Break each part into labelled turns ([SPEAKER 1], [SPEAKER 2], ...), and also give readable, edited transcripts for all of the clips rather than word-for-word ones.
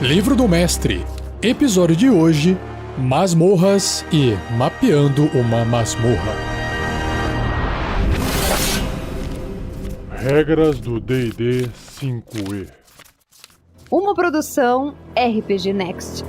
[SPEAKER 1] Livro do Mestre. Episódio de hoje: Masmorras e Mapeando uma Masmorra.
[SPEAKER 2] Regras do D&D 5e.
[SPEAKER 3] Uma produção RPG Next.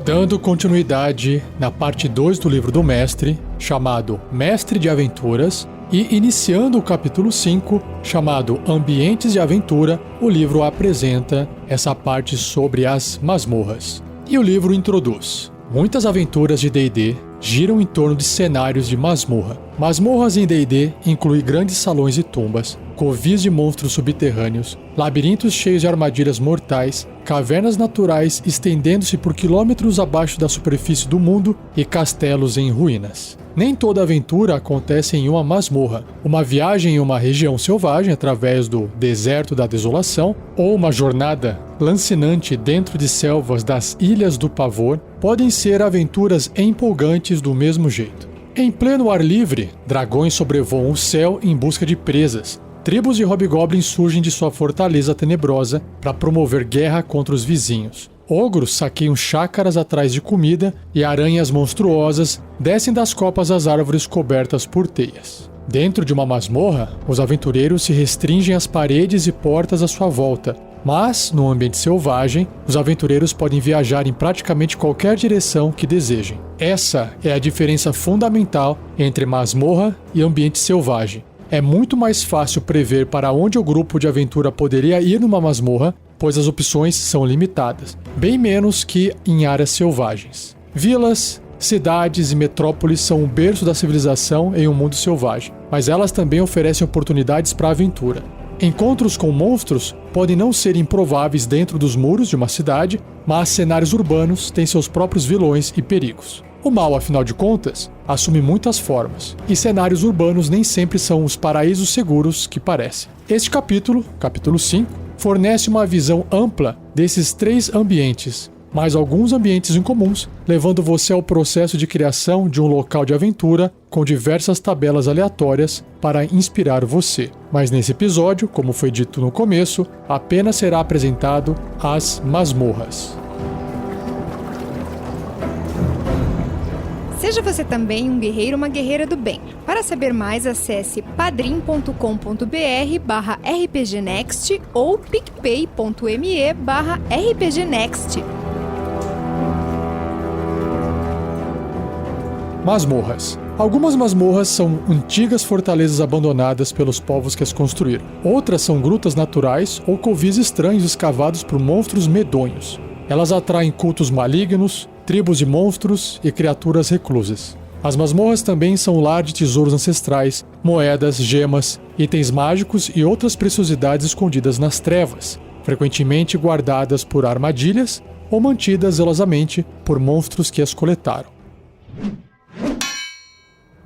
[SPEAKER 1] Dando continuidade na parte 2 do Livro do Mestre, chamado Mestre de Aventuras, e iniciando o capítulo 5, chamado Ambientes de Aventura, o livro apresenta essa parte sobre as masmorras. E o livro introduz: muitas aventuras de D&D giram em torno de cenários de masmorra. Masmorras em D&D incluem grandes salões e tumbas, covis de monstros subterrâneos, labirintos cheios de armadilhas mortais, cavernas naturais estendendo-se por quilômetros abaixo da superfície do mundo e castelos em ruínas. Nem toda aventura acontece em uma masmorra. Uma viagem em uma região selvagem através do deserto da desolação ou uma jornada lancinante dentro de selvas das Ilhas do Pavor podem ser aventuras empolgantes do mesmo jeito. Em pleno ar livre, dragões sobrevoam o céu em busca de presas. Tribos de hobgoblins surgem de sua fortaleza tenebrosa para promover guerra contra os vizinhos. Ogros saqueiam chácaras atrás de comida e aranhas monstruosas descem das copas às árvores cobertas por teias. Dentro de uma masmorra, os aventureiros se restringem às paredes e portas à sua volta, mas, no ambiente selvagem, os aventureiros podem viajar em praticamente qualquer direção que desejem. Essa é a diferença fundamental entre masmorra e ambiente selvagem. É muito mais fácil prever para onde o grupo de aventura poderia ir numa masmorra, pois as opções são limitadas, bem menos que em áreas selvagens. Vilas, cidades e metrópoles são o berço da civilização em um mundo selvagem, mas elas também oferecem oportunidades para a aventura. Encontros com monstros podem não ser improváveis dentro dos muros de uma cidade, mas cenários urbanos têm seus próprios vilões e perigos. O mal, afinal de contas, assume muitas formas, e cenários urbanos nem sempre são os paraísos seguros que parecem. Este capítulo, capítulo 5, fornece uma visão ampla desses três ambientes, mais alguns ambientes incomuns, levando você ao processo de criação de um local de aventura com diversas tabelas aleatórias para inspirar você. Mas nesse episódio, como foi dito no começo, apenas será apresentado as masmorras.
[SPEAKER 4] Seja você também um guerreiro ou uma guerreira do bem. Para saber mais, acesse padrim.com.br/rpgnext ou picpay.me/rpgnext.
[SPEAKER 1] Masmorras. Algumas masmorras são antigas fortalezas abandonadas pelos povos que as construíram. Outras são grutas naturais ou covis estranhos escavados por monstros medonhos. Elas atraem cultos malignos, tribos de monstros e criaturas reclusas. As masmorras também são lar de tesouros ancestrais, moedas, gemas, itens mágicos e outras preciosidades escondidas nas trevas, frequentemente guardadas por armadilhas ou mantidas zelosamente por monstros que as coletaram.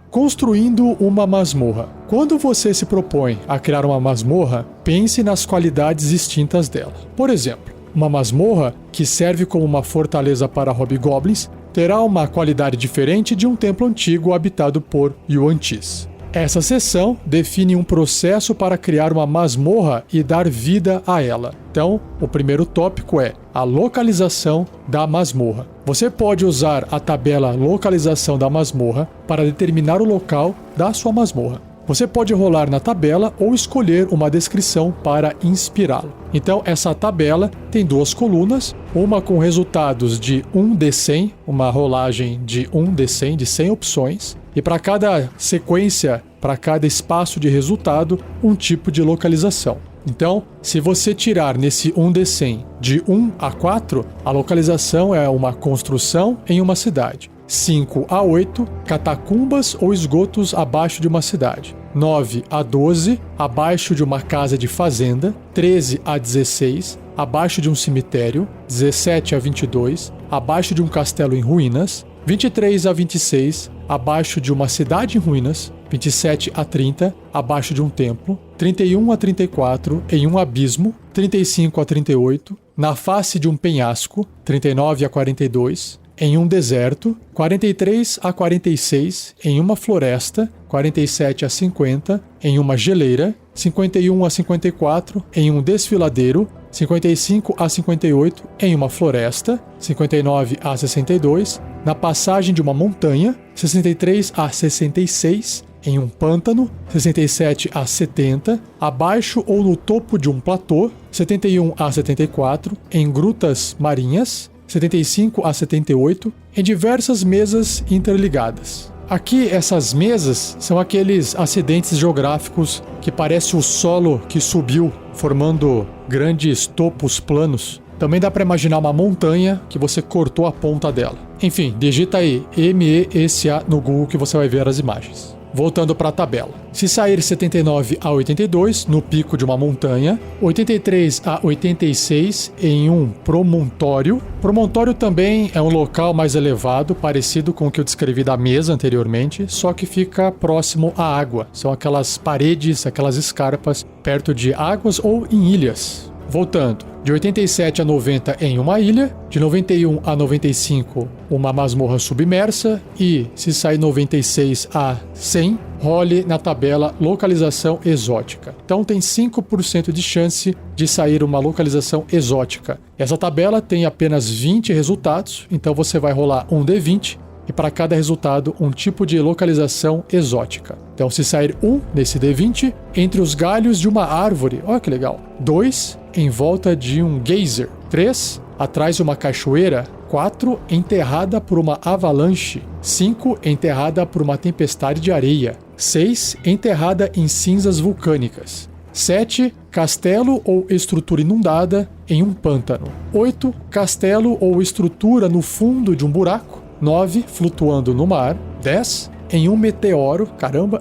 [SPEAKER 1] Construindo uma masmorra. Quando você se propõe a criar uma masmorra, pense nas qualidades distintas dela. Por exemplo, uma masmorra que serve como uma fortaleza para hobgoblins terá uma qualidade diferente de um templo antigo habitado por Yuan-Tis. Essa seção define um processo para criar uma masmorra e dar vida a ela. Então, o primeiro tópico é a localização da masmorra. Você pode usar a tabela localização da masmorra para determinar o local da sua masmorra. Você pode rolar na tabela ou escolher uma descrição para inspirá-lo. Então, essa tabela tem duas colunas, uma com resultados de 1d100, uma rolagem de 1d100, de 100 opções, e para cada sequência, para cada espaço de resultado, um tipo de localização. Então, se você tirar nesse 1d100 de 1 a 4, a localização é uma construção em uma cidade. 5 a 8, catacumbas ou esgotos abaixo de uma cidade. 9 a 12, abaixo de uma casa de fazenda. 13 a 16, abaixo de um cemitério. 17 a 22, abaixo de um castelo em ruínas. 23 a 26, abaixo de uma cidade em ruínas. 27 a 30, abaixo de um templo. 31 a 34, em um abismo. 35 a 38, na face de um penhasco. 39 a 42, em um deserto, 43 a 46 em uma floresta, 47 a 50 em uma geleira, 51 a 54 em um desfiladeiro, 55 a 58 em uma floresta, 59 a 62 na passagem de uma montanha, 63 a 66 em um pântano, 67 a 70 abaixo ou no topo de um platô, 71 a 74 em grutas marinhas, 75 a 78 em diversas mesas interligadas. Aqui, essas mesas são aqueles acidentes geográficos que parece o solo que subiu, formando grandes topos planos. Também dá para imaginar uma montanha que você cortou a ponta dela. Enfim, digita aí MESA no Google que você vai ver as imagens. Voltando para a tabela. Se sair 79 a 82 no pico de uma montanha, 83 a 86 em um promontório. Promontório também é um local mais elevado, parecido com o que eu descrevi da mesa anteriormente, só que fica próximo à água. São aquelas paredes, aquelas escarpas perto de águas ou em ilhas. Voltando, de 87 a 90 em uma ilha, de 91 a 95 uma masmorra submersa e, se sair 96 a 100, role na tabela localização exótica. Então tem 5% de chance de sair uma localização exótica. Essa tabela tem apenas 20 resultados, então você vai rolar um D20 e para cada resultado um tipo de localização exótica. Então se sair 1 nesse D20, entre os galhos de uma árvore, olha que legal. 2, em volta de um geyser. 3, atrás de uma cachoeira. 4, enterrada por uma avalanche. 5, enterrada por uma tempestade de areia. 6, enterrada em cinzas vulcânicas. 7, castelo ou estrutura inundada em um pântano. 8, castelo ou estrutura no fundo de um buraco. 9, flutuando no mar. 10, em um meteoro, caramba.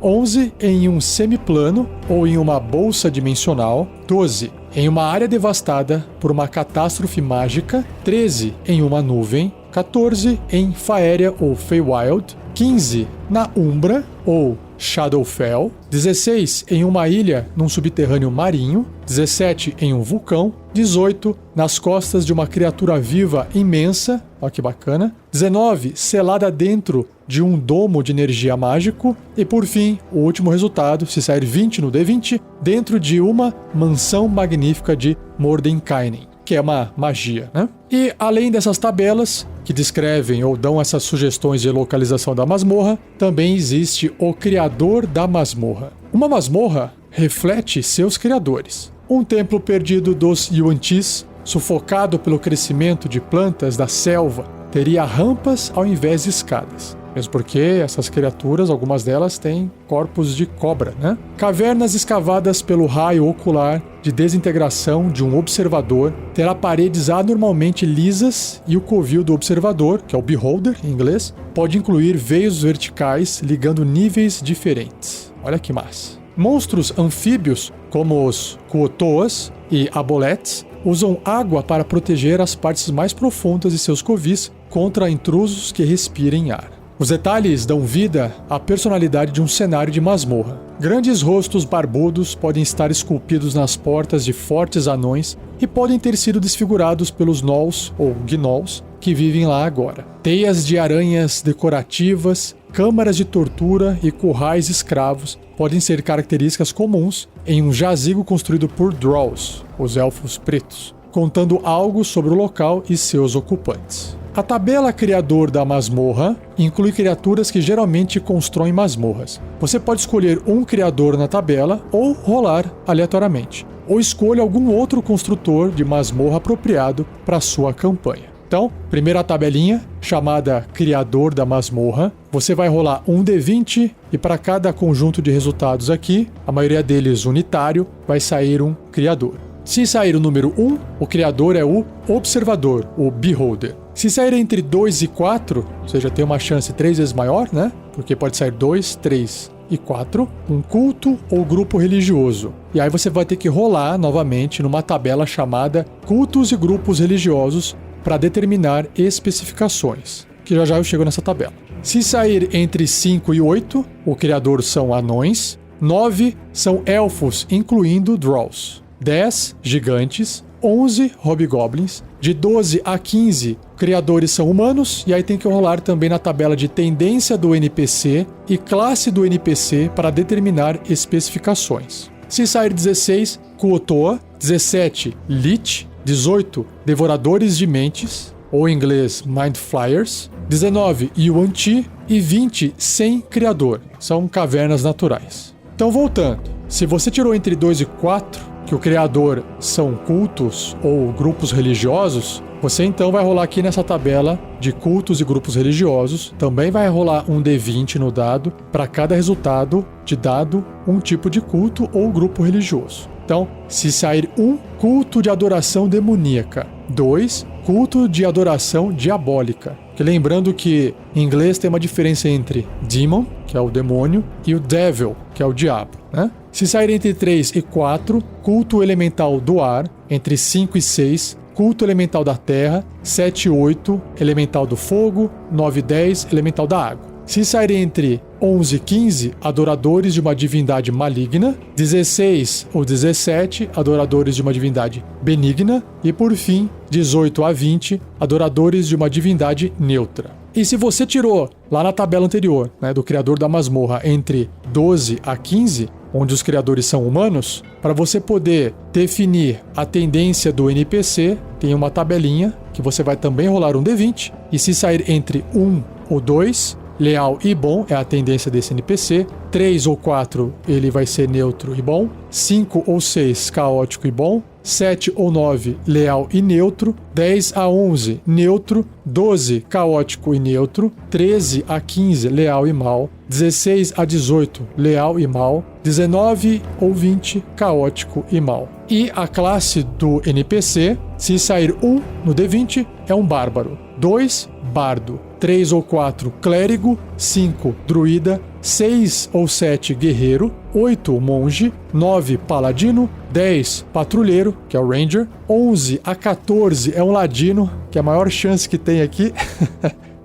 [SPEAKER 1] 11, em um semiplano ou em uma bolsa dimensional. 12, em uma área devastada por uma catástrofe mágica. 13, em uma nuvem. 14, em Faeria ou Feywild. 15, na Umbra ou Shadowfell. 16, em uma ilha num subterrâneo marinho. 17, em um vulcão. 18, nas costas de uma criatura viva imensa. Olha que bacana. 19, selada dentro de um domo de energia mágico. E por fim, o último resultado, se sair 20 no D20, dentro de uma mansão magnífica de Mordenkainen, que é uma magia, né? E além dessas tabelas que descrevem ou dão essas sugestões de localização da masmorra, também existe o criador da masmorra. Uma masmorra reflete seus criadores. Um templo perdido dos Yuan-Tis, sufocado pelo crescimento de plantas da selva, teria rampas ao invés de escadas. Mesmo porque essas criaturas, algumas delas têm corpos de cobra, né? Cavernas escavadas pelo raio ocular de desintegração de um observador terá paredes anormalmente lisas e o covil do observador, que é o beholder em inglês, pode incluir veios verticais ligando níveis diferentes. Olha que massa. Monstros anfíbios, como os Kuotoas e Aboletes, usam água para proteger as partes mais profundas de seus covis contra intrusos que respirem ar. Os detalhes dão vida à personalidade de um cenário de masmorra. Grandes rostos barbudos podem estar esculpidos nas portas de fortes anões e podem ter sido desfigurados pelos gnolls ou gnolls que vivem lá agora. Teias de aranhas decorativas, câmaras de tortura e currais escravos podem ser características comuns em um jazigo construído por Drolls, os elfos pretos, contando algo sobre o local e seus ocupantes. A tabela criador da masmorra inclui criaturas que geralmente constroem masmorras. Você pode escolher um criador na tabela ou rolar aleatoriamente, ou escolha algum outro construtor de masmorra apropriado para sua campanha. Então, primeira tabelinha, chamada Criador da Masmorra, você vai rolar um D20 e para cada conjunto de resultados aqui, a maioria deles unitário, vai sair um criador. Se sair o número 1, o criador é o observador, o beholder. Se sair entre 2 e 4, ou seja, tem uma chance 3 vezes maior, né? Porque pode sair 2, 3 e 4, um culto ou grupo religioso. E aí você vai ter que rolar novamente numa tabela chamada Cultos e Grupos Religiosos para determinar especificações, que já eu chego nessa tabela. Se sair entre 5 e 8, o criador são anões. 9 são elfos, incluindo Drolls. 10, gigantes. 11 hobgoblins. De 12 a 15, criadores são humanos, e aí tem que rolar também na tabela de tendência do NPC e classe do NPC para determinar especificações. Se sair 16, Kuotoa, 17, Lich, 18, Devoradores de Mentes, ou em inglês Mind Flayers, 19, Yuan-Ti e 20, Sem Criador, são cavernas naturais. Então voltando, se você tirou entre 2 e 4, que o criador são cultos ou grupos religiosos, você então vai rolar aqui nessa tabela de cultos e grupos religiosos, também vai rolar um D20 no dado, para cada resultado de dado um tipo de culto ou grupo religioso. Então, se sair 1, culto de adoração demoníaca, 2, culto de adoração diabólica. Que lembrando que em inglês tem uma diferença entre demon, que é o demônio, e o devil, que é o diabo, né? Se sair entre 3 e 4, culto elemental do ar, entre 5 e 6, culto elemental da terra, 7 e 8, elemental do fogo, 9 e 10, elemental da água. Se sair entre 11 e 15, adoradores de uma divindade maligna, 16 ou 17, adoradores de uma divindade benigna, e por fim, 18 a 20, adoradores de uma divindade neutra. E se você tirou lá na tabela anterior, né, do criador da masmorra, entre 12 a 15, onde os criadores são humanos, para você poder definir a tendência do NPC, tem uma tabelinha que você vai também rolar um D20, e se sair entre 1 ou 2, leal e bom é a tendência desse NPC, 3 ou 4 ele vai ser neutro e bom, 5 ou 6 caótico e bom, 7 ou 9 leal e neutro, 10 a 11 neutro, 12 caótico e neutro, 13 a 15 leal e mal, 16 a 18 leal e mal, 19 ou 20 caótico e mal. E a classe do NPC, se sair 1 no D20, é um bárbaro, 2 bardo, 3 ou 4 clérigo, 5 druida, 6 ou 7 guerreiro, 8 monge, 9 paladino, 10 patrulheiro, que é o ranger, 11 a 14 é um ladino, que é a maior chance que tem aqui,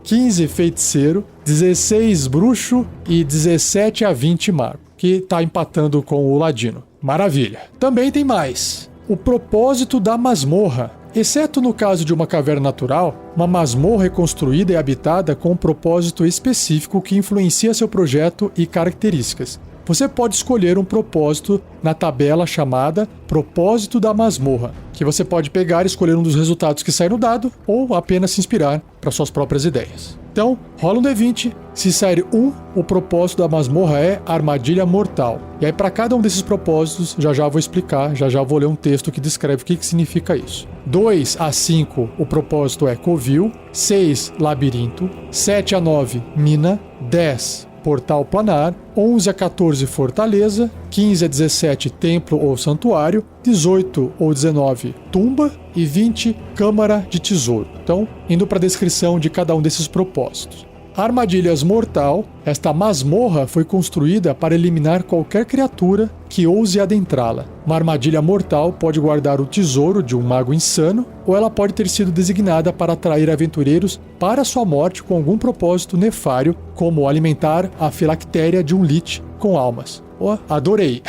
[SPEAKER 1] 15 feiticeiro, 16 bruxo e 17 a 20 mago, que está empatando com o ladino. Maravilha. Também tem mais. O propósito da masmorra. Exceto no caso de uma caverna natural, uma masmorra é construída e habitada com um propósito específico que influencia seu projeto e características. Você pode escolher um propósito na tabela chamada Propósito da Masmorra, que você pode pegar e escolher um dos resultados que sai no dado ou apenas se inspirar para suas próprias ideias. Então, rola um D20, se sair 1, o propósito da masmorra é Armadilha Mortal. E aí para cada um desses propósitos, já vou explicar, já vou ler um texto que descreve o que significa isso. 2 a 5, o propósito é Covil, 6, Labirinto, 7 a 9, Mina, 10, Portal Planar, 11 a 14 Fortaleza, 15 a 17 Templo ou Santuário, 18 ou 19 Tumba e 20 Câmara de Tesouro. Então, indo para a descrição de cada um desses propósitos. Armadilhas Mortal, esta masmorra foi construída para eliminar qualquer criatura que ouse adentrá-la. Uma armadilha mortal pode guardar o tesouro de um mago insano, ou ela pode ter sido designada para atrair aventureiros para sua morte com algum propósito nefário, como alimentar a filactéria de um lich com almas. Oh, adorei!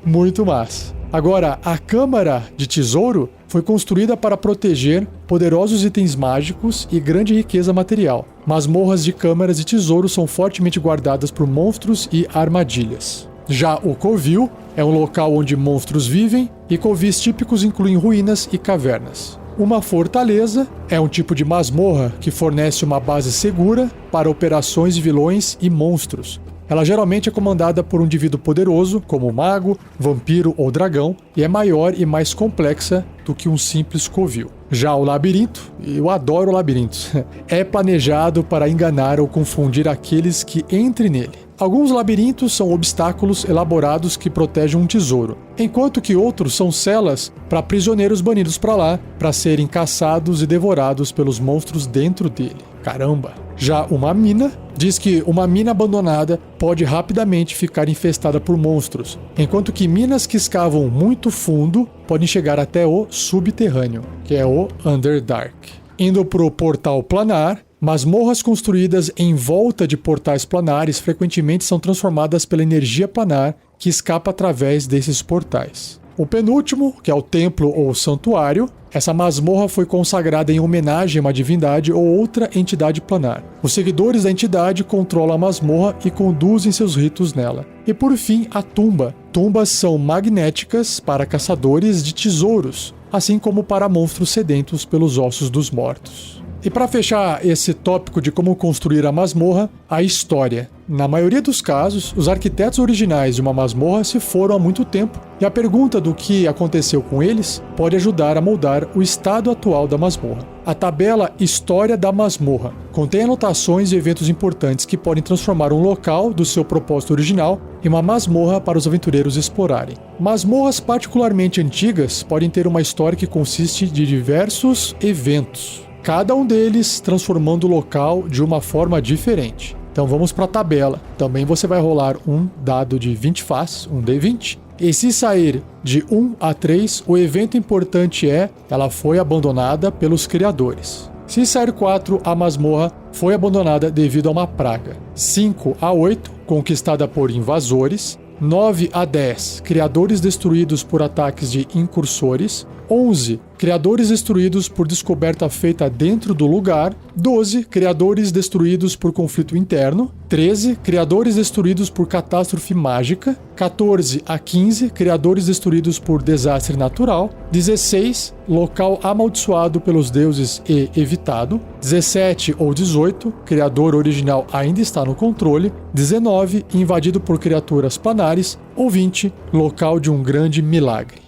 [SPEAKER 1] Muito massa! Agora, a Câmara de Tesouro foi construída para proteger poderosos itens mágicos e grande riqueza material. Masmorras de câmaras de tesouro são fortemente guardadas por monstros e armadilhas. Já o Covil é um local onde monstros vivem, e covis típicos incluem ruínas e cavernas. Uma fortaleza é um tipo de masmorra que fornece uma base segura para operações de vilões e monstros. Ela geralmente é comandada por um indivíduo poderoso, como mago, vampiro ou dragão, e é maior e mais complexa do que um simples covil. Já o labirinto, e eu adoro labirintos, é planejado para enganar ou confundir aqueles que entrem nele. Alguns labirintos são obstáculos elaborados que protegem um tesouro, enquanto que outros são celas para prisioneiros banidos para lá, para serem caçados e devorados pelos monstros dentro dele. Caramba! Já uma mina diz que uma mina abandonada pode rapidamente ficar infestada por monstros, enquanto que minas que escavam muito fundo podem chegar até o subterrâneo, que é o Underdark. Indo para o portal planar, masmorras construídas em volta de portais planares frequentemente são transformadas pela energia planar que escapa através desses portais. O penúltimo, que é o templo ou santuário, essa masmorra foi consagrada em homenagem a uma divindade ou outra entidade planar. Os seguidores da entidade controlam a masmorra e conduzem seus ritos nela. E por fim, a tumba. Tumbas são magnéticas para caçadores de tesouros, assim como para monstros sedentos pelos ossos dos mortos. E para fechar esse tópico de como construir a masmorra, a história. Na maioria dos casos, os arquitetos originais de uma masmorra se foram há muito tempo, e a pergunta do que aconteceu com eles pode ajudar a moldar o estado atual da masmorra. A tabela História da Masmorra contém anotações de eventos importantes que podem transformar um local do seu propósito original em uma masmorra para os aventureiros explorarem. Masmorras particularmente antigas podem ter uma história que consiste de diversos eventos, cada um deles transformando o local de uma forma diferente. Então vamos para a tabela. Também você vai rolar um dado de 20 faces, um D20. E se sair de 1 a 3, o evento importante é: ela foi abandonada pelos criadores. Se sair 4, a masmorra foi abandonada devido a uma praga. 5 a 8, conquistada por invasores. 9 a 10, criadores destruídos por ataques de incursores. 11, criadores destruídos por descoberta feita dentro do lugar. 12, criadores destruídos por conflito interno. 13, criadores destruídos por catástrofe mágica. 14 a 15, criadores destruídos por desastre natural. 16, local amaldiçoado pelos deuses e evitado. 17 ou 18, criador original ainda está no controle. 19, invadido por criaturas planares. Ou 20, local de um grande milagre.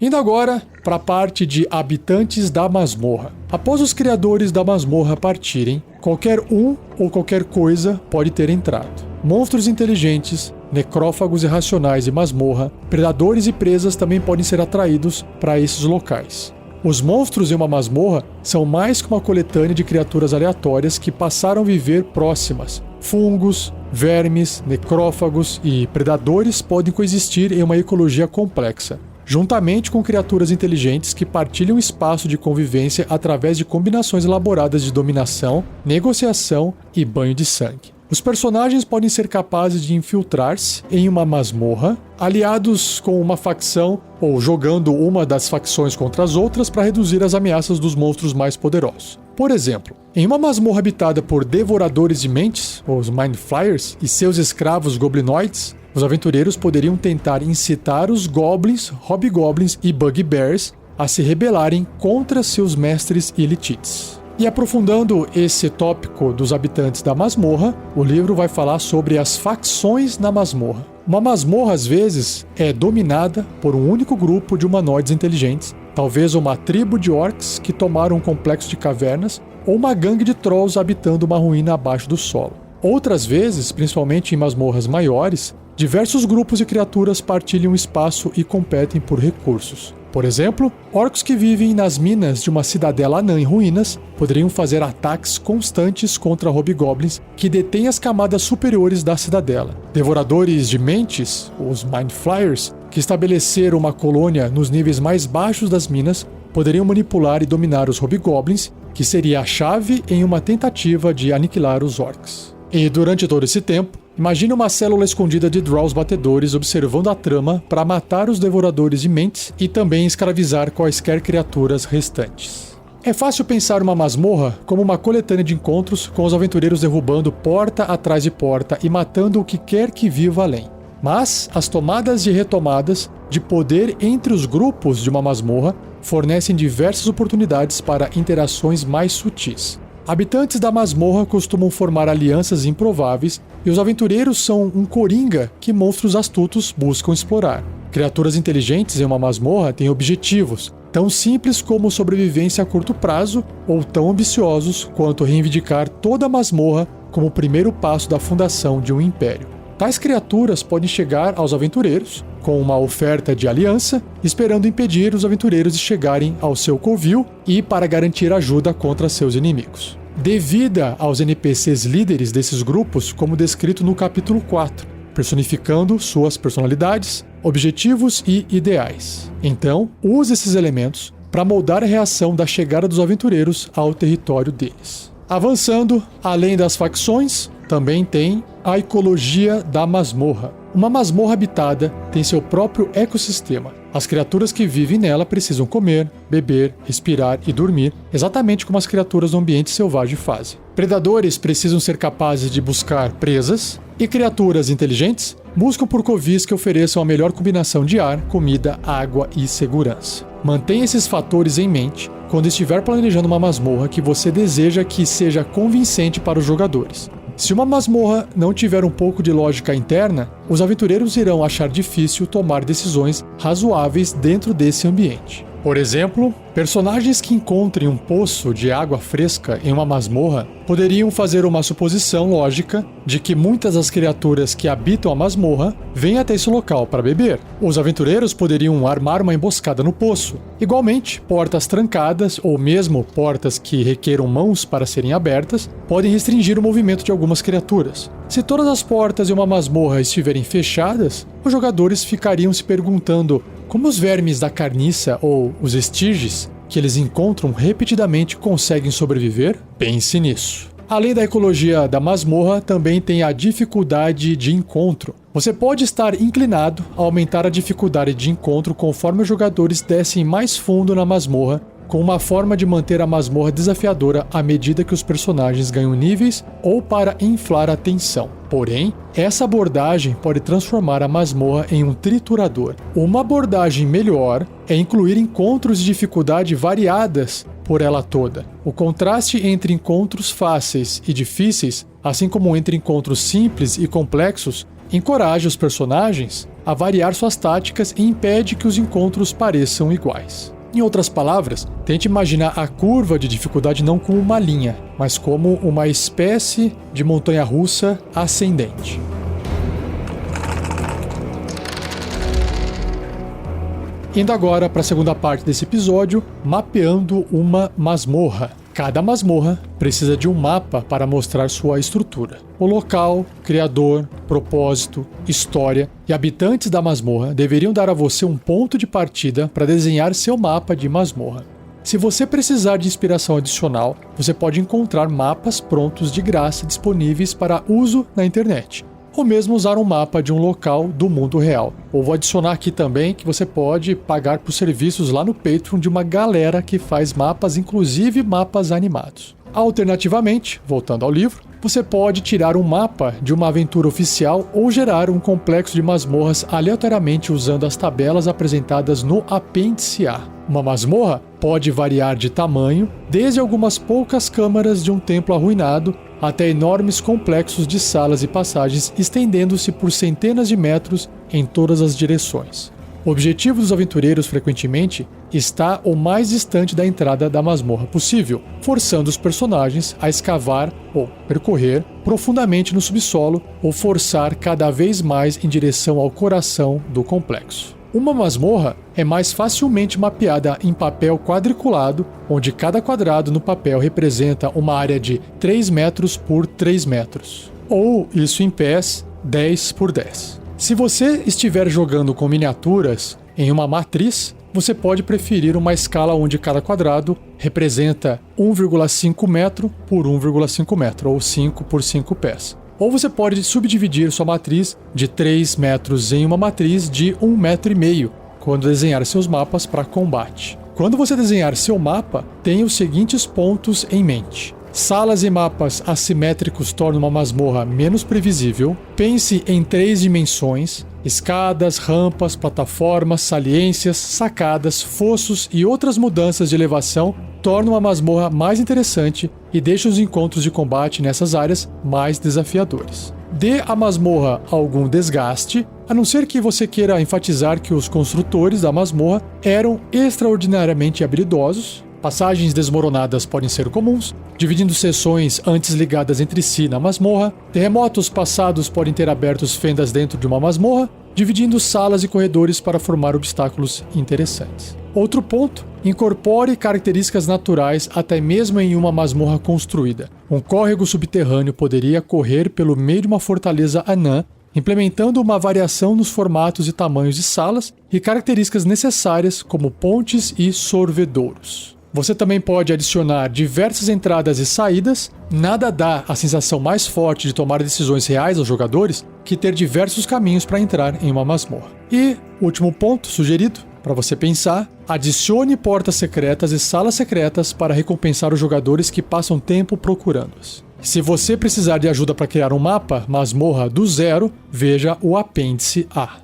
[SPEAKER 1] Indo agora para a parte de habitantes da masmorra. Após os criadores da masmorra partirem, qualquer um ou qualquer coisa pode ter entrado. Monstros inteligentes, necrófagos irracionais de masmorra, predadores e presas também podem ser atraídos para esses locais. Os monstros em uma masmorra são mais que uma coletânea de criaturas aleatórias que passaram a viver próximas. Fungos, vermes, necrófagos e predadores podem coexistir em uma ecologia complexa, juntamente com criaturas inteligentes que partilham espaço de convivência através de combinações elaboradas de dominação, negociação e banho de sangue. Os personagens podem ser capazes de infiltrar-se em uma masmorra, aliados com uma facção ou jogando uma das facções contra as outras para reduzir as ameaças dos monstros mais poderosos. Por exemplo, em uma masmorra habitada por devoradores de mentes, os Mind Flayers, e seus escravos goblinoides, os aventureiros poderiam tentar incitar os goblins, hobgoblins e bugbears a se rebelarem contra seus mestres ilitites. E aprofundando esse tópico dos habitantes da masmorra, o livro vai falar sobre as facções na masmorra. Uma masmorra, às vezes, é dominada por um único grupo de humanoides inteligentes, talvez uma tribo de orcs que tomaram um complexo de cavernas, ou uma gangue de trolls habitando uma ruína abaixo do solo. Outras vezes, principalmente em masmorras maiores, diversos grupos de criaturas partilham espaço e competem por recursos. Por exemplo, orcs que vivem nas minas de uma cidadela anã em ruínas poderiam fazer ataques constantes contra hobgoblins que detêm as camadas superiores da cidadela. Devoradores de mentes, os Mind Flayers, que estabeleceram uma colônia nos níveis mais baixos das minas, poderiam manipular e dominar os hobgoblins, que seria a chave em uma tentativa de aniquilar os orcs. E durante todo esse tempo, imagine uma célula escondida de Drow's batedores observando a trama para matar os devoradores de mentes e também escravizar quaisquer criaturas restantes. É fácil pensar uma masmorra como uma coletânea de encontros com os aventureiros derrubando porta atrás de porta e matando o que quer que viva além. Mas as tomadas e retomadas de poder entre os grupos de uma masmorra fornecem diversas oportunidades para interações mais sutis. Habitantes da masmorra costumam formar alianças improváveis e os aventureiros são um coringa que monstros astutos buscam explorar. Criaturas inteligentes em uma masmorra têm objetivos, tão simples como sobrevivência a curto prazo ou tão ambiciosos quanto reivindicar toda a masmorra como o primeiro passo da fundação de um império. Tais criaturas podem chegar aos aventureiros com uma oferta de aliança, esperando impedir os aventureiros de chegarem ao seu covil e para garantir ajuda contra seus inimigos. Devida aos NPCs líderes desses grupos, como descrito no capítulo 4, personificando suas personalidades, objetivos e ideais. Então, use esses elementos para moldar a reação da chegada dos aventureiros ao território deles. Avançando, além das facções, também tem a ecologia da masmorra. Uma masmorra habitada tem seu próprio ecossistema. As criaturas que vivem nela precisam comer, beber, respirar e dormir, exatamente como as criaturas do ambiente selvagem fazem. Predadores precisam ser capazes de buscar presas, e criaturas inteligentes buscam por covis que ofereçam a melhor combinação de ar, comida, água e segurança. Mantenha esses fatores em mente quando estiver planejando uma masmorra que você deseja que seja convincente para os jogadores. Se uma masmorra não tiver um pouco de lógica interna, os aventureiros irão achar difícil tomar decisões razoáveis dentro desse ambiente. Por exemplo, personagens que encontrem um poço de água fresca em uma masmorra poderiam fazer uma suposição lógica de que muitas das criaturas que habitam a masmorra vêm até esse local para beber. Os aventureiros poderiam armar uma emboscada no poço. Igualmente, portas trancadas ou mesmo portas que requeram mãos para serem abertas podem restringir o movimento de algumas criaturas. Se todas as portas em uma masmorra estiverem fechadas, os jogadores ficariam se perguntando como os vermes da carniça ou os estirges que eles encontram repetidamente conseguem sobreviver? Pense nisso. Além da ecologia da masmorra, também tem a dificuldade de encontro. Você pode estar inclinado a aumentar a dificuldade de encontro conforme os jogadores descem mais fundo na masmorra, com uma forma de manter a masmorra desafiadora à medida que os personagens ganham níveis ou para inflar a tensão. Porém, essa abordagem pode transformar a masmorra em um triturador. Uma abordagem melhor é incluir encontros de dificuldade variadas por ela toda. O contraste entre encontros fáceis e difíceis, assim como entre encontros simples e complexos, encoraja os personagens a variar suas táticas e impede que os encontros pareçam iguais. Em outras palavras, tente imaginar a curva de dificuldade não como uma linha, mas como uma espécie de montanha-russa ascendente. Indo agora para a segunda parte desse episódio, mapeando uma masmorra. Cada masmorra precisa de um mapa para mostrar sua estrutura. O local, criador, propósito, história e habitantes da masmorra deveriam dar a você um ponto de partida para desenhar seu mapa de masmorra. Se você precisar de inspiração adicional, você pode encontrar mapas prontos de graça disponíveis para uso na internet, ou mesmo usar um mapa de um local do mundo real. Ou vou adicionar aqui também que você pode pagar por serviços lá no Patreon de uma galera que faz mapas, inclusive mapas animados. Alternativamente, voltando ao livro, você pode tirar um mapa de uma aventura oficial ou gerar um complexo de masmorras aleatoriamente usando as tabelas apresentadas no apêndice A. Uma masmorra pode variar de tamanho, desde algumas poucas câmaras de um templo arruinado até enormes complexos de salas e passagens estendendo-se por centenas de metros em todas as direções. O objetivo dos aventureiros frequentemente está o mais distante da entrada da masmorra possível, forçando os personagens a escavar ou percorrer profundamente no subsolo ou forçar cada vez mais em direção ao coração do complexo. Uma masmorra é mais facilmente mapeada em papel quadriculado, onde cada quadrado no papel representa uma área de 3 metros por 3 metros, ou isso em pés 10 por 10. Se você estiver jogando com miniaturas em uma matriz, você pode preferir uma escala onde cada quadrado representa 1,5 metro por 1,5 metro, ou 5 por 5 pés. Ou você pode subdividir sua matriz de 3 metros em uma matriz de 1,5 metro, quando desenhar seus mapas para combate. Quando você desenhar seu mapa, tenha os seguintes pontos em mente. Salas e mapas assimétricos tornam uma masmorra menos previsível. Pense em 3 dimensões: escadas, rampas, plataformas, saliências, sacadas, fossos e outras mudanças de elevação tornam a masmorra mais interessante e deixam os encontros de combate nessas áreas mais desafiadores. Dê à masmorra algum desgaste, a não ser que você queira enfatizar que os construtores da masmorra eram extraordinariamente habilidosos. Passagens desmoronadas podem ser comuns, dividindo seções antes ligadas entre si na masmorra. Terremotos passados podem ter aberto fendas dentro de uma masmorra, dividindo salas e corredores para formar obstáculos interessantes. Outro ponto: incorpore características naturais até mesmo em uma masmorra construída. Um córrego subterrâneo poderia correr pelo meio de uma fortaleza anã, implementando uma variação nos formatos e tamanhos de salas e características necessárias como pontes e sorvedouros. Você também pode adicionar diversas entradas e saídas. Nada dá a sensação mais forte de tomar decisões reais aos jogadores que ter diversos caminhos para entrar em uma masmorra. E, último ponto sugerido, para você pensar, adicione portas secretas e salas secretas para recompensar os jogadores que passam tempo procurando-as. Se você precisar de ajuda para criar um mapa masmorra do zero, veja o apêndice A.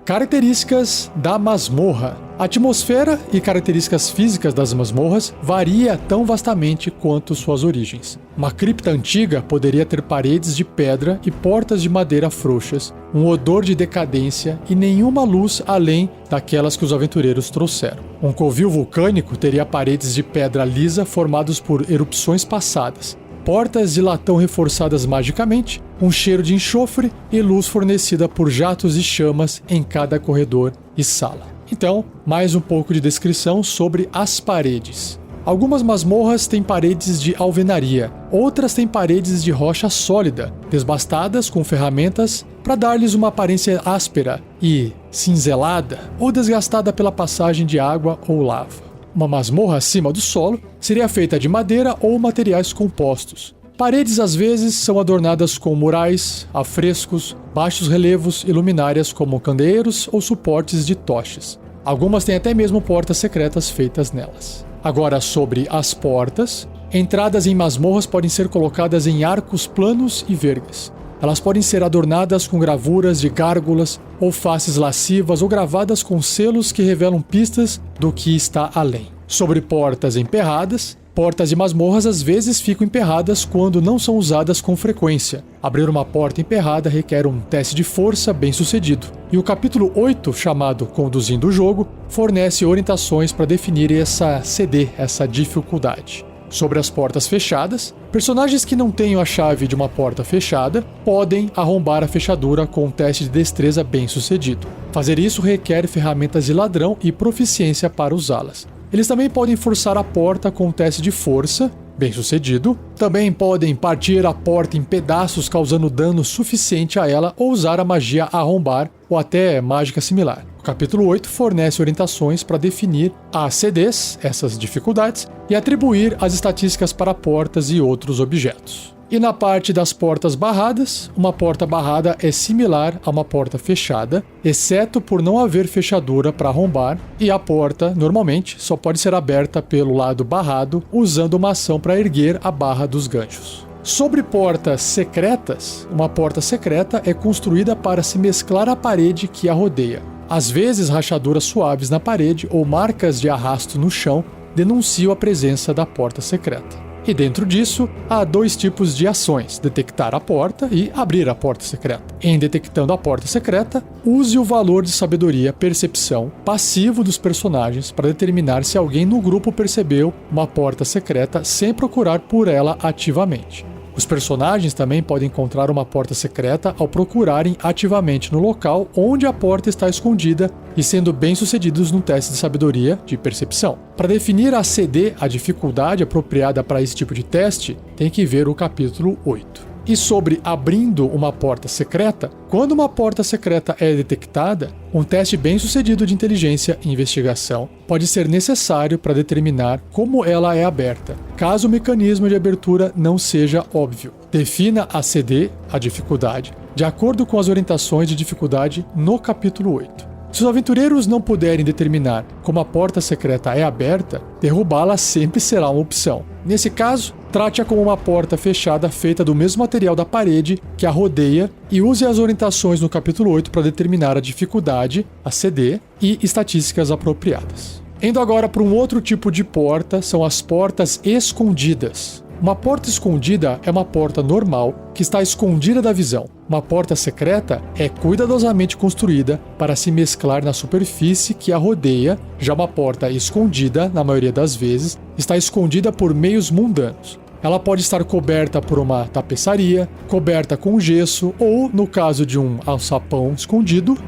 [SPEAKER 1] Características da masmorra. A atmosfera e características físicas das masmorras varia tão vastamente quanto suas origens. Uma cripta antiga poderia ter paredes de pedra e portas de madeira frouxas, um odor de decadência e nenhuma luz além daquelas que os aventureiros trouxeram. Um covil vulcânico teria paredes de pedra lisa formadas por erupções passadas, portas de latão reforçadas magicamente, um cheiro de enxofre e luz fornecida por jatos de chamas em cada corredor e sala. Então, mais um pouco de descrição sobre as paredes. Algumas masmorras têm paredes de alvenaria, outras têm paredes de rocha sólida, desbastadas com ferramentas para dar-lhes uma aparência áspera e cinzelada ou desgastada pela passagem de água ou lava. Uma masmorra acima do solo seria feita de madeira ou materiais compostos. Paredes às vezes são adornadas com murais, afrescos, baixos relevos e luminárias como candeeiros ou suportes de tochas. Algumas têm até mesmo portas secretas feitas nelas. Agora, sobre as portas, entradas em masmorras podem ser colocadas em arcos planos e vergas. Elas podem ser adornadas com gravuras de gárgulas ou faces lascivas ou gravadas com selos que revelam pistas do que está além. Sobre portas emperradas, portas de masmorras às vezes ficam emperradas quando não são usadas com frequência. Abrir uma porta emperrada requer um teste de força bem sucedido. E o capítulo 8, chamado Conduzindo o Jogo, fornece orientações para definir essa CD, essa dificuldade. Sobre as portas fechadas, personagens que não tenham a chave de uma porta fechada podem arrombar a fechadura com um teste de destreza bem sucedido. Fazer isso requer ferramentas de ladrão e proficiência para usá-las. Eles também podem forçar a porta com um teste de força, bem sucedido. Também podem partir a porta em pedaços causando dano suficiente a ela ou usar a magia arrombar ou até mágica similar. O capítulo 8 fornece orientações para definir as CDs, essas dificuldades, e atribuir as estatísticas para portas e outros objetos. E na parte das portas barradas, uma porta barrada é similar a uma porta fechada, exceto por não haver fechadura para arrombar, e a porta, normalmente, só pode ser aberta pelo lado barrado, usando uma ação para erguer a barra dos ganchos. Sobre portas secretas, uma porta secreta é construída para se mesclar à parede que a rodeia. Às vezes, rachaduras suaves na parede ou marcas de arrasto no chão denunciam a presença da porta secreta. E dentro disso, há dois tipos de ações: detectar a porta e abrir a porta secreta. Em detectando a porta secreta, use o valor de sabedoria, percepção, passivo dos personagens para determinar se alguém no grupo percebeu uma porta secreta sem procurar por ela ativamente. Os personagens também podem encontrar uma porta secreta ao procurarem ativamente no local onde a porta está escondida e sendo bem-sucedidos no teste de sabedoria de percepção. Para definir a CD, a dificuldade apropriada para esse tipo de teste, tem que ver o capítulo 8. E sobre abrindo uma porta secreta, quando uma porta secreta é detectada, um teste bem-sucedido de inteligência e investigação pode ser necessário para determinar como ela é aberta, caso o mecanismo de abertura não seja óbvio. Defina a CD, a dificuldade, de acordo com as orientações de dificuldade no capítulo 8. Se os aventureiros não puderem determinar como a porta secreta é aberta, derrubá-la sempre será uma opção. Nesse caso, trate-a como uma porta fechada feita do mesmo material da parede que a rodeia e use as orientações no capítulo 8 para determinar a dificuldade, a CD, e estatísticas apropriadas. Indo agora para um outro tipo de porta, são as portas escondidas. Uma porta escondida é uma porta normal que está escondida da visão. Uma porta secreta é cuidadosamente construída para se mesclar na superfície que a rodeia. Já uma porta escondida, na maioria das vezes, está escondida por meios mundanos. Ela pode estar coberta por uma tapeçaria, coberta com gesso ou, no caso de um alçapão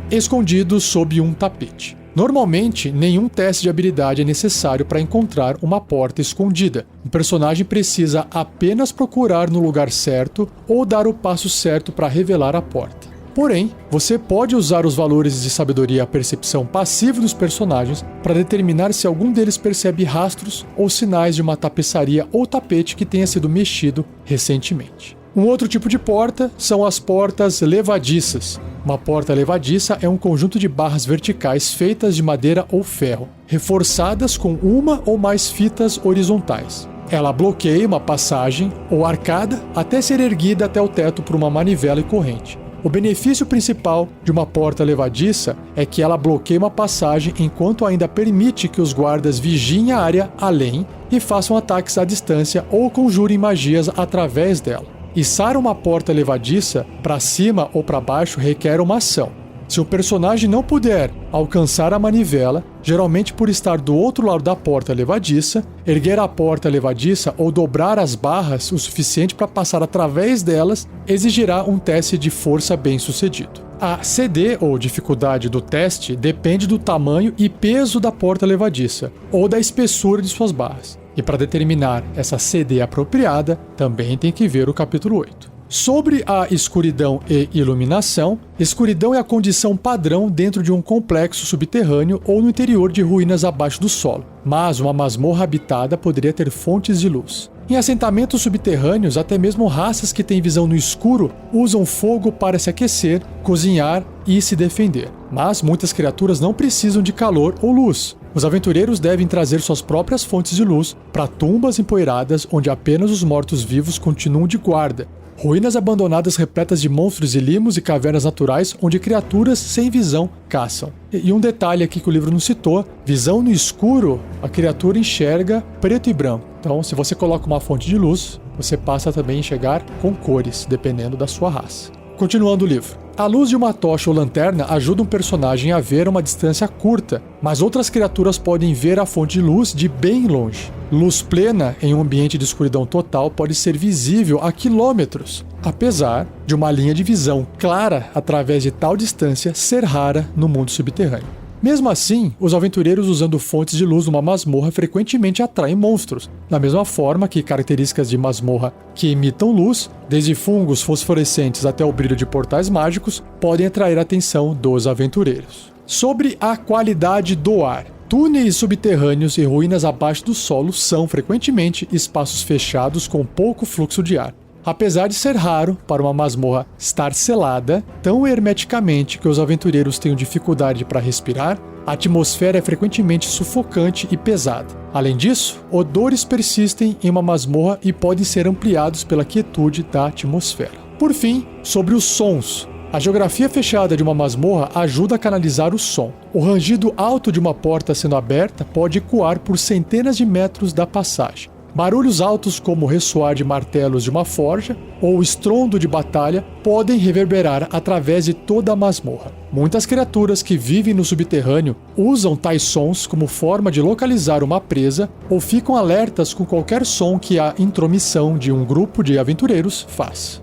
[SPEAKER 1] escondido sob um tapete. Normalmente, nenhum teste de habilidade é necessário para encontrar uma porta escondida. O personagem precisa apenas procurar no lugar certo ou dar o passo certo para revelar a porta. Porém, você pode usar os valores de sabedoria e percepção passiva dos personagens para determinar se algum deles percebe rastros ou sinais de uma tapeçaria ou tapete que tenha sido mexido recentemente. Um outro tipo de porta são as portas levadiças. Uma porta levadiça é um conjunto de barras verticais feitas de madeira ou ferro, reforçadas com uma ou mais fitas horizontais. Ela bloqueia uma passagem ou arcada até ser erguida até o teto por uma manivela e corrente. O benefício principal de uma porta levadiça é que ela bloqueia uma passagem enquanto ainda permite que os guardas vigiem a área além e façam ataques à distância ou conjurem magias através dela. Içar uma porta levadiça para cima ou para baixo requer uma ação. Se o personagem não puder alcançar a manivela, geralmente por estar do outro lado da porta levadiça, erguer a porta levadiça ou dobrar as barras o suficiente para passar através delas exigirá um teste de força bem-sucedido. A CD, ou dificuldade do teste, depende do tamanho e peso da porta levadiça, ou da espessura de suas barras. E para determinar essa CD apropriada, também tem que ver o capítulo 8. Sobre a escuridão e iluminação, escuridão é a condição padrão dentro de um complexo subterrâneo ou no interior de ruínas abaixo do solo, mas uma masmorra habitada poderia ter fontes de luz. Em assentamentos subterrâneos, até mesmo raças que têm visão no escuro usam fogo para se aquecer, cozinhar e se defender. Mas muitas criaturas não precisam de calor ou luz. Os aventureiros devem trazer suas próprias fontes de luz para tumbas empoeiradas onde apenas os mortos-vivos continuam de guarda. Ruínas abandonadas repletas de monstros e limos e cavernas naturais onde criaturas sem visão caçam. E um detalhe aqui que o livro não citou, visão no escuro, a criatura enxerga preto e branco. Então, se você coloca uma fonte de luz, você passa também a enxergar com cores, dependendo da sua raça. Continuando o livro. A luz de uma tocha ou lanterna ajuda um personagem a ver a uma distância curta, mas outras criaturas podem ver a fonte de luz de bem longe. Luz plena em um ambiente de escuridão total pode ser visível a quilômetros, apesar de uma linha de visão clara através de tal distância ser rara no mundo subterrâneo. Mesmo assim, os aventureiros usando fontes de luz numa masmorra frequentemente atraem monstros, da mesma forma que características de masmorra que imitam luz, desde fungos fosforescentes até o brilho de portais mágicos, podem atrair a atenção dos aventureiros. Sobre a qualidade do ar. Túneis subterrâneos e ruínas abaixo do solo são, frequentemente, espaços fechados com pouco fluxo de ar. Apesar de ser raro para uma masmorra estar selada tão hermeticamente que os aventureiros tenham dificuldade para respirar, a atmosfera é frequentemente sufocante e pesada. Além disso, odores persistem em uma masmorra e podem ser ampliados pela quietude da atmosfera. Por fim, sobre os sons. A geografia fechada de uma masmorra ajuda a canalizar o som. O rangido alto de uma porta sendo aberta pode ecoar por centenas de metros da passagem. Barulhos altos como o ressoar de martelos de uma forja ou o estrondo de batalha podem reverberar através de toda a masmorra. Muitas criaturas que vivem no subterrâneo usam tais sons como forma de localizar uma presa ou ficam alertas com qualquer som que a intromissão de um grupo de aventureiros faz.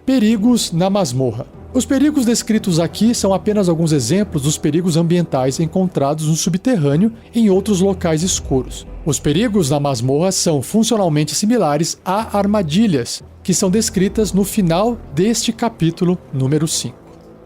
[SPEAKER 1] Perigos na masmorra. Os perigos descritos aqui são apenas alguns exemplos dos perigos ambientais encontrados no subterrâneo e em outros locais escuros. Os perigos na masmorra são funcionalmente similares a armadilhas, que são descritas no final deste capítulo número 5.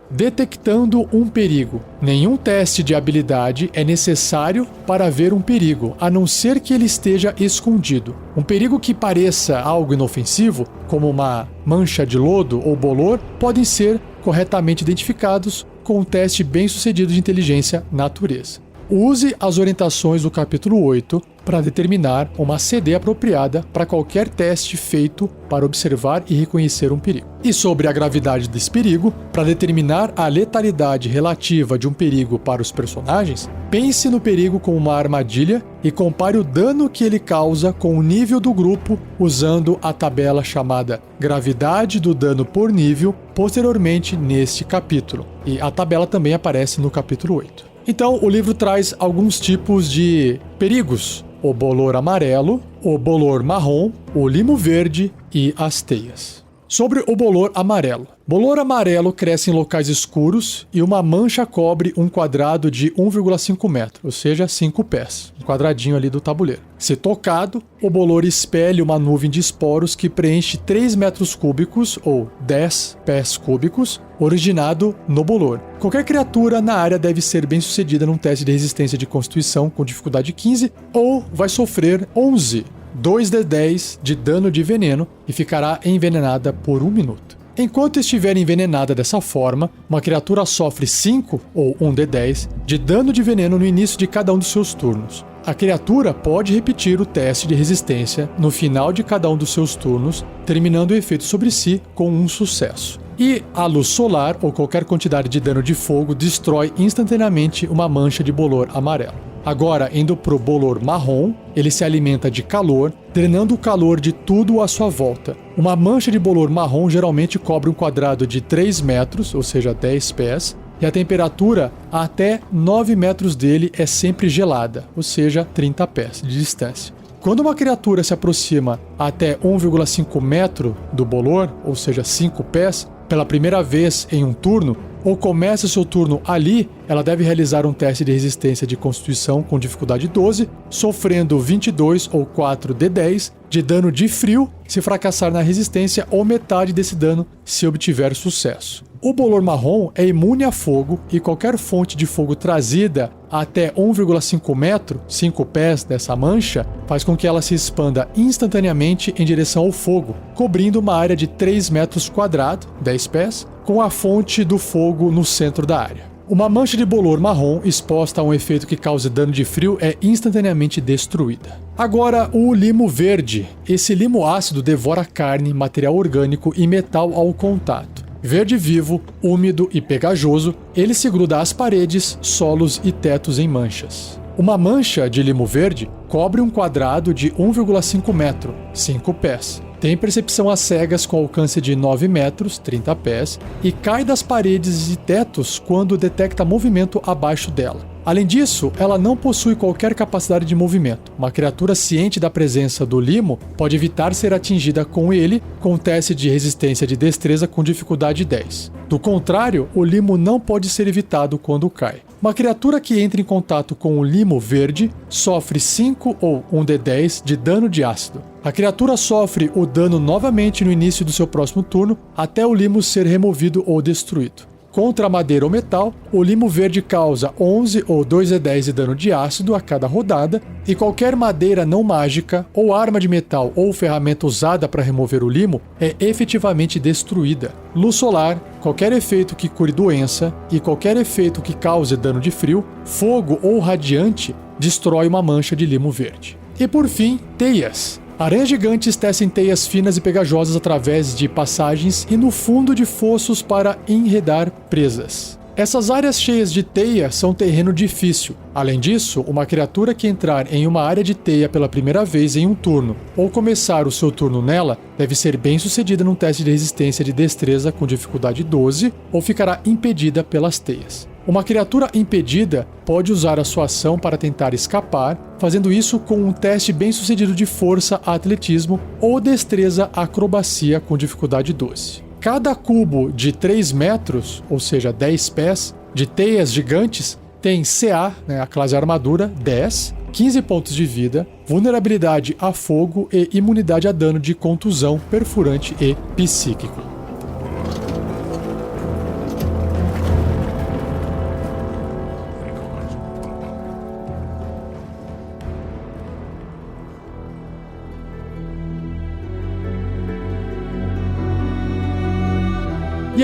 [SPEAKER 1] Detectando um perigo. Nenhum teste de habilidade é necessário para ver um perigo, a não ser que ele esteja escondido. Um perigo que pareça algo inofensivo, como uma mancha de lodo ou bolor, podem ser corretamente identificados com um teste bem-sucedido de inteligência natureza. Use as orientações do capítulo 8 para determinar uma CD apropriada para qualquer teste feito para observar e reconhecer um perigo. E sobre a gravidade desse perigo, para determinar a letalidade relativa de um perigo para os personagens, pense no perigo como uma armadilha e compare o dano que ele causa com o nível do grupo usando a tabela chamada Gravidade do Dano por Nível, posteriormente neste capítulo. E a tabela também aparece no capítulo 8. Então, o livro traz alguns tipos de perigos: o bolor amarelo, o bolor marrom, o limo verde e as teias. Sobre o bolor amarelo. Bolor amarelo cresce em locais escuros e uma mancha cobre um quadrado de 1,5 metros, ou seja, 5 pés, um quadradinho ali do tabuleiro. Se tocado, o bolor espelha uma nuvem de esporos que preenche 3 metros cúbicos, ou 10 pés cúbicos, originado no bolor. Qualquer criatura na área deve ser bem sucedida num teste de resistência de constituição com dificuldade 15 ou vai sofrer 11 2d10 de dano de veneno e ficará envenenada por 1 minuto. Enquanto estiver envenenada dessa forma, uma criatura sofre 5 ou 1d10 de dano de veneno no início de cada um dos seus turnos. A criatura pode repetir o teste de resistência no final de cada um dos seus turnos, terminando o efeito sobre si com um sucesso. E a luz solar ou qualquer quantidade de dano de fogo destrói instantaneamente uma mancha de bolor amarelo. Agora, indo para o bolor marrom, ele se alimenta de calor, drenando o calor de tudo à sua volta. Uma mancha de bolor marrom geralmente cobre um quadrado de 3 metros, ou seja, 10 pés, e a temperatura até 9 metros dele é sempre gelada, ou seja, 30 pés de distância. Quando uma criatura se aproxima até 1,5 metro do bolor, ou seja, 5 pés, pela primeira vez em um turno, ou começa seu turno ali, ela deve realizar um teste de resistência de constituição com dificuldade 12, sofrendo 22 ou 4d10 de dano de frio se fracassar na resistência ou metade desse dano se obtiver sucesso. O bolor marrom é imune a fogo e qualquer fonte de fogo trazida até 1,5 metro, 5 pés dessa mancha, faz com que ela se expanda instantaneamente em direção ao fogo, cobrindo uma área de 3 metros quadrados, 10 pés, com a fonte do fogo no centro da área. Uma mancha de bolor marrom exposta a um efeito que cause dano de frio é instantaneamente destruída. Agora, o limo verde. Esse limo ácido devora carne, material orgânico e metal ao contato. Verde vivo, úmido e pegajoso, ele se gruda às paredes, solos e tetos em manchas. Uma mancha de limo verde cobre um quadrado de 1,5 metro, 5 pés. Tem percepção às cegas com alcance de 9 metros, 30 pés, e cai das paredes e tetos quando detecta movimento abaixo dela. Além disso, ela não possui qualquer capacidade de movimento. Uma criatura ciente da presença do limo pode evitar ser atingida com ele com um teste de resistência de destreza com dificuldade 10. Do contrário, o limo não pode ser evitado quando cai. Uma criatura que entra em contato com o limo verde sofre 5 ou 1d10 de dano de ácido. A criatura sofre o dano novamente no início do seu próximo turno, até o limo ser removido ou destruído. Contra a madeira ou metal, o limo verde causa 11 ou 2d10 de dano de ácido a cada rodada, e qualquer madeira não mágica, ou arma de metal ou ferramenta usada para remover o limo é efetivamente destruída. Luz solar, qualquer efeito que cure doença e qualquer efeito que cause dano de frio, fogo ou radiante destrói uma mancha de limo verde. E por fim, teias. Aranhas gigantes tecem teias finas e pegajosas através de passagens e no fundo de fossos para enredar presas. Essas áreas cheias de teia são terreno difícil. Além disso, uma criatura que entrar em uma área de teia pela primeira vez em um turno ou começar o seu turno nela deve ser bem sucedida num teste de resistência de destreza com dificuldade 12 ou ficará impedida pelas teias. Uma criatura impedida pode usar a sua ação para tentar escapar, fazendo isso com um teste bem sucedido de força, atletismo ou destreza acrobacia com dificuldade 12. Cada cubo de 3 metros, ou seja, 10 pés, de teias gigantes tem CA, a classe armadura, 10, 15 pontos de vida, vulnerabilidade a fogo e imunidade a dano de contusão, perfurante e psíquico.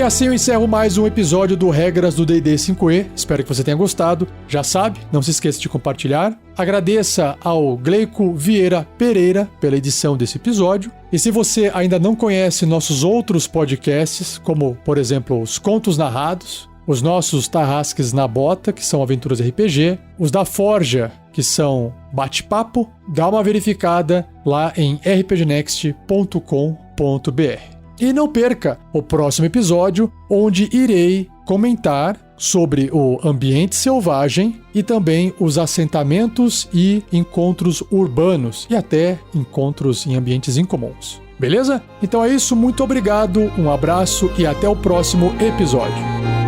[SPEAKER 1] E assim eu encerro mais um episódio do Regras do D&D 5e. Espero que você tenha gostado. Já sabe, não se esqueça de compartilhar. Agradeça ao Gleico Vieira Pereira pela edição desse episódio. E se você ainda não conhece nossos outros podcasts, como, por exemplo, os Contos Narrados, os nossos Tarrasques na Bota, que são aventuras RPG, os da Forja, que são bate-papo, dá uma verificada lá em rpgnext.com.br. E não perca o próximo episódio, onde irei comentar sobre o ambiente selvagem e também os assentamentos e encontros urbanos e até encontros em ambientes incomuns. Beleza? Então é isso, muito obrigado, um abraço e até o próximo episódio.